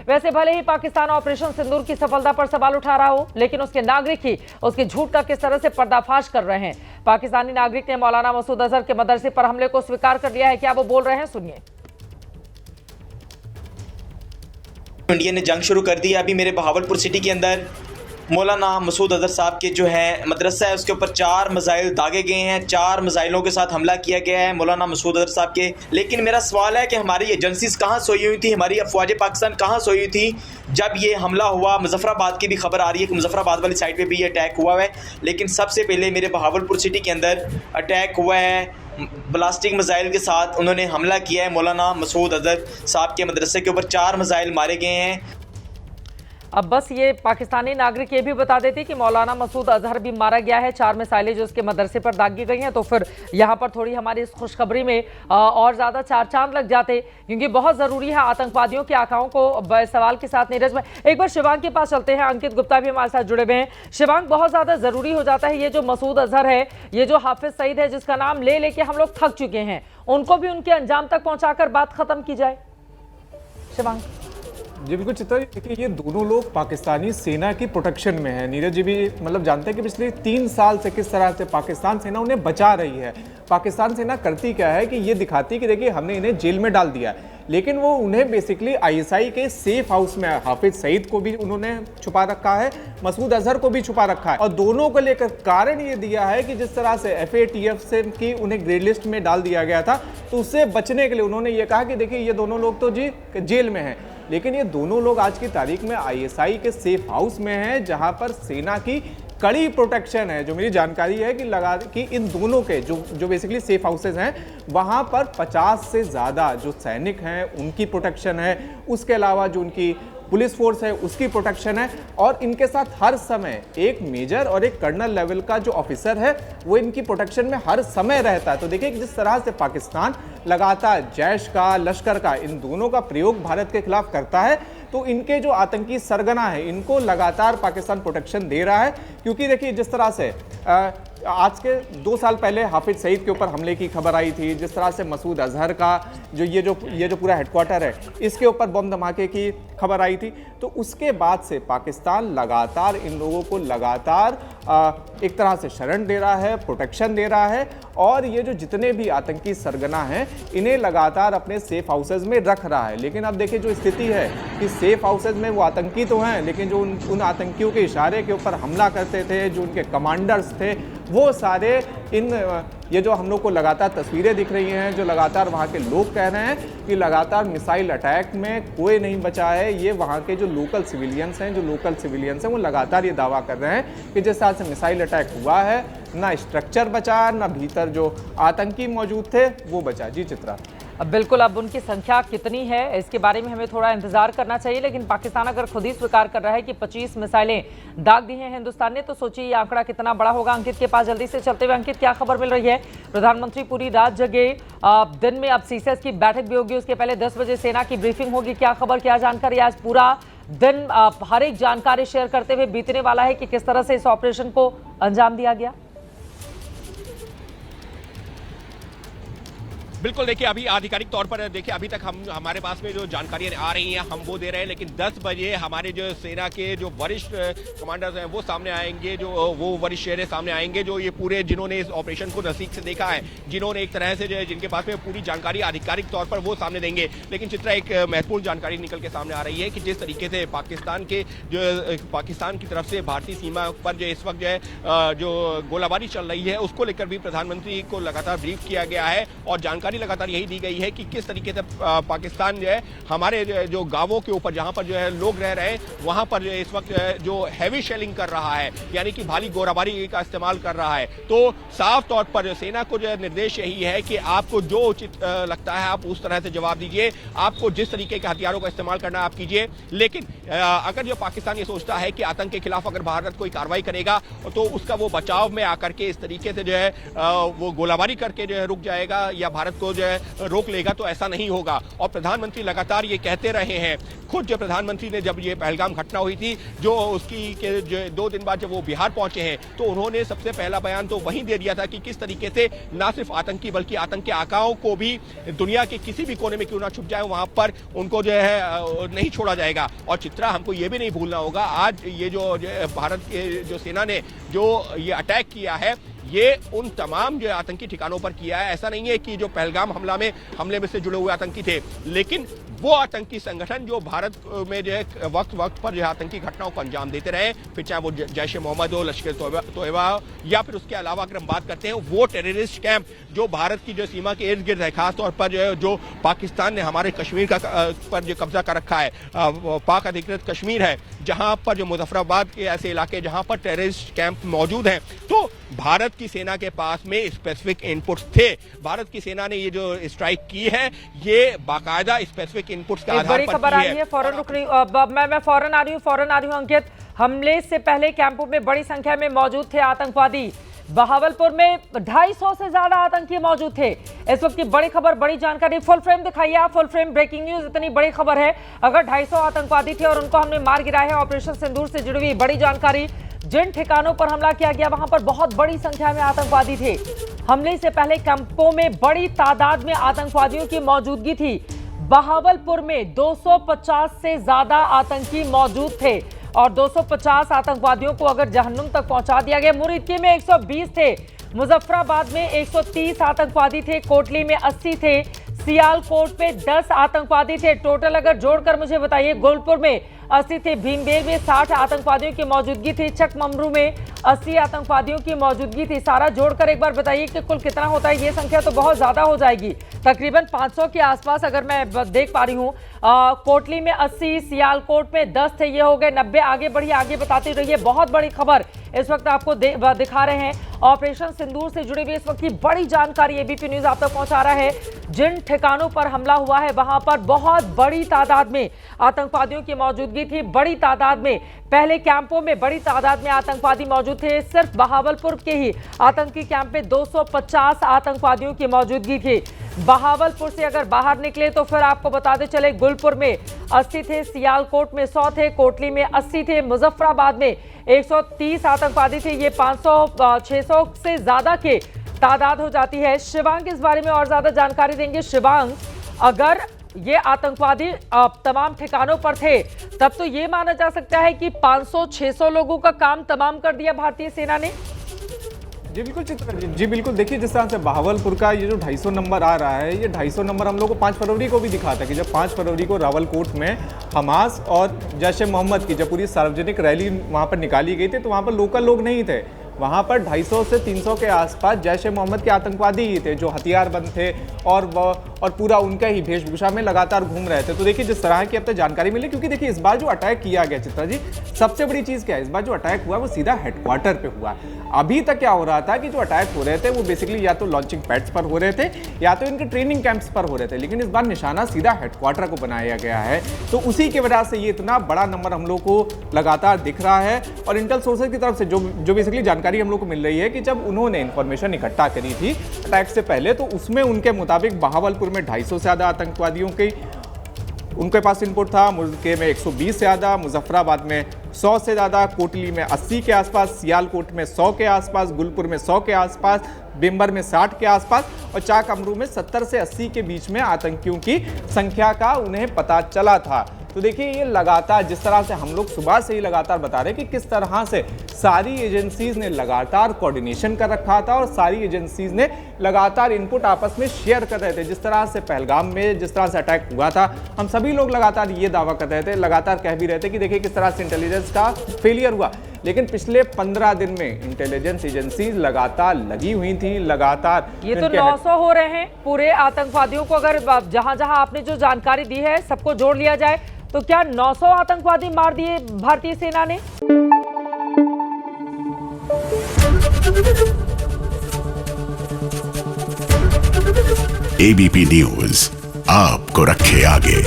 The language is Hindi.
वैसे भले ही पाकिस्तान ऑपरेशन सिंदूर की सफलता पर सवाल उठा रहा हो, लेकिन उसके नागरिक ही उसके झूठ का किस तरह से पर्दाफाश कर रहे हैं। पाकिस्तानी नागरिक ने मौलाना मसूद अजहर के मदरसे पर हमले को स्वीकार कर लिया है। क्या वो बोल रहे हैं, सुनिए। इंडिया ने जंग शुरू कर दी है। अभी मेरे बहावलपुर सिटी के अंदर मौलाना मसूद अजहर साहब के जो है मदरसा है, उसके ऊपर 4 मिसाइल दागे गए हैं। 4 मिसाइलों के साथ हमला किया गया है मौलाना मसूद अजहर साहब के। लेकिन मेरा सवाल है कि हमारी एजेंसीज कहाँ सोई हुई थी, हमारी अफवाज पाकिस्तान कहाँ सोई हुई थी जब ये हमला हुआ। मुजफ्फराबाद की भी खबर आ रही है कि मुजफ्फराबाद वाली साइड पे भी ये अटैक हुआ है। लेकिन सबसे पहले मेरे बहावलपुर सिटी के अंदर अटैक हुआ है ब्लास्टिक मिसाइल के साथ। उन्होंने हमला किया है मौलाना मसूद अजहर साहब के मदरसे के ऊपर। 4 मिसाइल मारे गए हैं। अब बस ये पाकिस्तानी नागरिक ये भी बता देते कि मौलाना मसूद अजहर भी मारा गया है। 4 मिसाइलें जो उसके मदरसे पर दागी गई हैं, तो फिर यहाँ पर थोड़ी हमारी इस खुशखबरी में और ज़्यादा 4 चांद लग जाते, क्योंकि बहुत ज़रूरी है आतंकवादियों के आकाओं को सवाल के साथ नीरज में। एक बार शिवांग के पास चलते हैं, अंकित गुप्ता भी हमारे साथ जुड़े हुए हैं। शिवांग, बहुत ज़्यादा ज़रूरी हो जाता है ये जो मसूद अजहर है, ये जो हाफिज सईद है, जिसका नाम ले लेके हम लोग थक चुके हैं, उनको भी उनके अंजाम तक पहुँचाकर बात खत्म की जाए। शिवांग जी बिल्कुल चित्रा, देखिए ये दोनों लोग पाकिस्तानी सेना की प्रोटेक्शन में है। नीरज जी भी मतलब जानते हैं कि पिछले 3 साल से किस तरह से पाकिस्तान सेना उन्हें बचा रही है। पाकिस्तान सेना करती क्या है कि ये दिखाती कि देखिए हमने इन्हें जेल में डाल दिया है, लेकिन वो उन्हें बेसिकली आईएसआई के सेफ हाउस में हाफिज सईद को भी उन्होंने छुपा रखा है, मसूद अजहर को भी छुपा रखा है। और दोनों को लेकर कारण ये दिया है कि जिस तरह से FATF से की उन्हें ग्रे लिस्ट में डाल दिया गया था, तो उससे बचने के लिए उन्होंने ये कहा कि देखिए ये दोनों लोग तो जी जेल में हैं, लेकिन ये दोनों लोग आज की तारीख में ISI के सेफ हाउस में हैं, जहां पर सेना की कड़ी प्रोटेक्शन है। जो मेरी जानकारी है कि इन दोनों के जो बेसिकली सेफ हाउसेज हैं, वहां पर 50 से ज़्यादा जो सैनिक हैं उनकी प्रोटेक्शन है। उसके अलावा जो उनकी पुलिस फोर्स है उसकी प्रोटेक्शन है, और इनके साथ हर समय एक मेजर और एक कर्नल लेवल का जो ऑफिसर है वो इनकी प्रोटेक्शन में हर समय रहता है। तो देखिए जिस तरह से पाकिस्तान लगातार जैश का, लश्कर का, इन दोनों का प्रयोग भारत के खिलाफ करता है, तो इनके जो आतंकी सरगना है इनको लगातार पाकिस्तान प्रोटेक्शन दे रहा है। क्योंकि देखिए जिस तरह से आज के 2 साल पहले हाफिज सईद के ऊपर हमले की खबर आई थी, जिस तरह से मसूद अजहर का ये जो पूरा हेडक्वार्टर है इसके ऊपर बम धमाके की खबर आई थी, तो उसके बाद से पाकिस्तान लगातार इन लोगों को लगातार एक तरह से शरण दे रहा है, प्रोटेक्शन दे रहा है, और ये जो जितने भी आतंकी सरगना हैं इन्हें लगातार अपने सेफ हाउसेज में रख रहा है। लेकिन अब देखिए जो स्थिति है कि सेफ हाउसेज में वो आतंकी तो हैं, लेकिन जो उन आतंकियों के इशारे के ऊपर हमला करते थे, जो उनके कमांडर्स थे, वो सारे ये जो हम लोग को लगातार तस्वीरें दिख रही हैं, जो लगातार वहाँ के लोग कह रहे हैं कि लगातार मिसाइल अटैक में कोई नहीं बचा है। ये वहाँ के जो लोकल सिविलियंस हैं वो लगातार ये दावा कर रहे हैं कि जिस तरह से मिसाइल अटैक हुआ है, ना स्ट्रक्चर बचा, ना भीतर जो आतंकी मौजूद थे वो बचा। जी चित्रा। अब बिल्कुल, अब उनकी संख्या कितनी है इसके बारे में हमें थोड़ा इंतजार करना चाहिए, लेकिन पाकिस्तान अगर खुद ही स्वीकार कर रहा है कि 25 मिसाइलें दाग दी हैं हिंदुस्तान ने, तो सोचिए ये आंकड़ा कितना बड़ा होगा। अंकित के पास जल्दी से चलते हुए, अंकित क्या खबर मिल रही है? प्रधानमंत्री पूरी रात जगे, दिन में अब CSS की बैठक भी होगी, उसके पहले 10 बजे सेना की ब्रीफिंग होगी। क्या खबर, क्या जानकारी? आज पूरा दिन हर एक जानकारी शेयर करते हुए बीतने वाला है कि किस तरह से इस ऑपरेशन को अंजाम दिया गया। बिल्कुल, देखिए अभी आधिकारिक तौर पर देखिए अभी तक हमारे पास में जो जानकारियां आ रही हैं हम वो दे रहे हैं, लेकिन 10 बजे हमारे जो सेना के जो वरिष्ठ कमांडर्स हैं वो सामने आएंगे, जो वो वरिष्ठ चेहरे सामने आएंगे, जो ये पूरे जिन्होंने इस ऑपरेशन को नजदीक से देखा है, जिन्होंने एक तरह से जो है जिनके पास में पूरी जानकारी आधिकारिक तौर पर वो सामने देंगे। लेकिन चित्रा, एक महत्वपूर्ण जानकारी निकल के सामने आ रही है कि जिस तरीके से पाकिस्तान की तरफ से भारतीय सीमा पर जो इस वक्त जो है जो गोलाबारी चल रही है उसको लेकर भी प्रधानमंत्री को लगातार ब्रीफ किया गया है, और जानकारी लगातार यही दी गई है कि किस तरीके से पाकिस्तान जो है हमारे जो गांवों के ऊपर जहां पर जो है लोग रह रहे हैं वहां पर जो है इस वक्त जो हैवी शेलिंग कर रहा है, यानी कि भारी गोलाबारी का इस्तेमाल कर रहा है। तो साफ तौर पर सेना को जो है निर्देश यही है कि आपको जो उचित लगता है आप उस तरह से जवाब दीजिए, आपको जिस तरीके के हथियारों का इस्तेमाल करना आप कीजिए। लेकिन अगर जो पाकिस्तान ये सोचता है कि आतंक के खिलाफ अगर भारत कोई कार्रवाई करेगा तो उसका वो बचाव में आकर के इस तरीके से जो है वो गोलाबारी करके जो है रुक जाएगा या भारत इनको जो है रोक लेगा तो ऐसा नहीं होगा। और प्रधानमंत्री लगातार ये कहते रहे हैं, खुद जो प्रधानमंत्री ने जब ये पहलगाम घटना हुई थी, जो उसकी के जो 2 दिन बाद जब वो बिहार पहुंचे हैं, तो उन्होंने सबसे पहला बयान तो वहीं दे दिया था कि किस तरीके से ना सिर्फ आतंकी बल्कि आतंक के आकाओं को भी दुनिया के किसी भी कोने में क्यों ना छुप जाए, वहां पर उनको जो है नहीं छोड़ा जाएगा। और चित्रा, हमको ये भी नहीं भूलना होगा, आज ये जो भारत के जो सेना ने जो ये अटैक किया है, ये उन तमाम जो आतंकी ठिकानों पर किया है। ऐसा नहीं है कि जो पहलगाम हमले में से जुड़े हुए आतंकी थे, लेकिन वो आतंकी संगठन जो भारत में जो है वक्त पर जो आतंकी घटनाओं को अंजाम देते रहे, फिर चाहे वो जैश ए मोहम्मद हो, लश्कर तोयबा हो, या फिर उसके अलावा अगर हम बात करते हैं वो टेररिस्ट कैंप जो भारत की जो सीमा के इर्द गिर्द है, खासतौर पर जो पाकिस्तान ने हमारे कश्मीर का पर जो कब्जा कर रखा है, पाक अधिकृत कश्मीर है, जहां पर जो मुजफ्फराबाद के ऐसे इलाके जहां पर टेररिस्ट कैंप मौजूद हैं, तो भारत की सेना के पास में स्पेसिफिक इनपुट्स थे। भारत की सेना ने ये जो स्ट्राइक की है, ये बाकायदा स्पेसिफिक इनपुट्स के आधार पर की है। बड़ी खबर आ रही है, फौरन रुक रही हूं, मैं फौरन आ रही हूं अंकित। हमले से पहले कैंपों में बड़ी संख्या में मौजूद थे आतंकवादी। बहावलपुर में 250 से ज्यादा आतंकी मौजूद थे। इस वक्त की बड़ी खबर, बड़ी जानकारी, फुल फ्रेम दिखाइए आप, फुल फ्रेम ब्रेकिंग न्यूज। इतनी बड़ी खबर है, अगर 250 आतंकवादी थे और उनको हमने मार गिराया है। ऑपरेशन सिंदूर से जुड़ी हुई बड़ी जानकारी, जिन ठिकानों पर हमला किया गया वहां पर बहुत बड़ी संख्या में आतंकवादी थे। हमले से पहले कैंपों में बड़ी तादाद में आतंकवादियों की मौजूदगी थी। बहावलपुर में 250 से ज्यादा आतंकी मौजूद थे और 250 आतंकवादियों को अगर जहन्नुम तक पहुंचा दिया गया। मुरीदकी में 120 थे, मुजफ्फराबाद में 130 आतंकवादी थे, कोटली में 80 थे, सियालकोट में 10 आतंकवादी थे। टोटल अगर जोड़कर मुझे बताइए, गोलपुर में 80 थे, भीमबेर में 60 आतंकवादियों की मौजूदगी थी, चकममरू में 80 आतंकवादियों की मौजूदगी थी। सारा जोड़कर एक बार बताइए कि कुल कितना होता है। ये संख्या तो बहुत ज्यादा हो जाएगी, तकरीबन 500 के आसपास अगर मैं देख पा रही हूँ। कोटली में 80, सियालकोट में 10 थे, ये हो गए 90। आगे बढ़िए, आगे बताते रहिए। बहुत बड़ी खबर इस वक्त आपको दिखा रहे हैं। ऑपरेशन सिंदूर से जुड़ी हुई इस वक्त की बड़ी जानकारी एबीपी न्यूज आप तक पहुंचा रहा है। जिन ठिकानों पर हमला हुआ है वहां पर बहुत बड़ी तादाद में आतंकवादियों की मौजूदगी थी। बड़ी तादाद में पहले कैंपों में बड़ी तादाद में आतंकवादी मौजूद थे। सिर्फ बहावलपुर के ही आतंकी कैंप में 250 आतंकवादियों की मौजूदगी थी। बहावलपुर से अगर बाहर निकले तो फिर आपको बताते चले, गुलपुर में 80 थे, सियालकोट में 100 थे, कोटली में 80 थे, मुजफ्फराबाद में 130 आतंकवादी थे। ये 500-600 से ज्यादा के तादाद हो जाती है। शिवांग इस बारे में और ज्यादा जानकारी देंगे। शिवांग, अगर ये आतंकवादी तमाम ठिकानों पर थे तब तो ये माना जा सकता है कि 500-600 लोगों का काम तमाम कर दिया भारतीय सेना ने। जी बिल्कुल चित्रा जी बिल्कुल। देखिए, जिस तरह से बहावलपुर का ये जो 250 नंबर आ रहा है, ये 250 नंबर हम लोग को 5 फरवरी को भी दिखा था कि जब 5 फरवरी को रावलकोट में हमास और जैश ए मोहम्मद की जब पूरी सार्वजनिक रैली वहाँ पर निकाली गई थी, तो वहाँ पर लोकल लोग नहीं थे। वहाँ पर 250 से 300 के आसपास जैश ए मोहम्मद के आतंकवादी ही थे, जो हथियारबंद थे और पूरा उनका ही वेशभूषा में लगातार घूम रहे थे। तो देखिए, जिस तरह की अब तक जानकारी मिली, क्योंकि देखिए इस बार जो अटैक किया गया चित्रा जी, सबसे बड़ी चीज़ क्या है, इस बार जो अटैक हुआ वो सीधा हेडक्वार्टर पे हुआ। अभी तक क्या हो रहा था कि जो अटैक हो रहे थे वो बेसिकली या तो लॉन्चिंग पैड्स पर हो रहे थे या तो इनके ट्रेनिंग कैंप्स पर हो रहे थे, लेकिन इस बार निशाना सीधा हेडक्वार्टर को बनाया गया है। तो उसी की वजह से ये इतना बड़ा नंबर हम लोग को लगातार दिख रहा है। और इंटेल सोर्सेज की तरफ से जो बेसिकली जानकारी हम लोग को मिल रही है कि जब उन्होंने इंफॉर्मेशन इकट्ठा करी थी अटैक से पहले, तो उसमें उनके मुताबिक बहावलपुर में 250 से ज़्यादा आतंकवादियों की उनके पास इनपुट था, मुल्के में 120 से ज़्यादा, मुजफ्फराबाद में 100 से ज़्यादा, कोटली में 80 के आसपास, सियालकोट में 100 के आसपास, गुलपुर में 100 के आसपास, बिम्बर में 60 के आसपास और चाकमरू में 70 से 80 के बीच में आतंकियों की संख्या का उन्हें पता चला था। तो देखिए, ये लगातार जिस तरह से हम लोग सुबह से ही लगातार बता रहे कि किस तरह से सारी एजेंसीज ने लगातार कोऑर्डिनेशन कर रखा था और सारी एजेंसीज ने लगातार इनपुट आपस में शेयर कर रहे थे। जिस तरह से पहलगाम में जिस तरह से अटैक हुआ था, हम सभी लोग लगातार ये दावा कर रहे थे, लगातार कह भी रहे थे कि देखिए किस तरह से इंटेलिजेंस का फेलियर हुआ। लेकिन पिछले 15 दिन में इंटेलिजेंस एजेंसीज लगातार लगी हुई थी, लगातार ये तो 900 हो रहे हैं पूरे आतंकवादियों को। अगर जहां जहां आपने जो जानकारी दी है सबको जोड़ लिया जाए तो क्या 900 आतंकवादी मार दिए भारतीय सेना ने? एबीपी न्यूज आपको रखे आगे।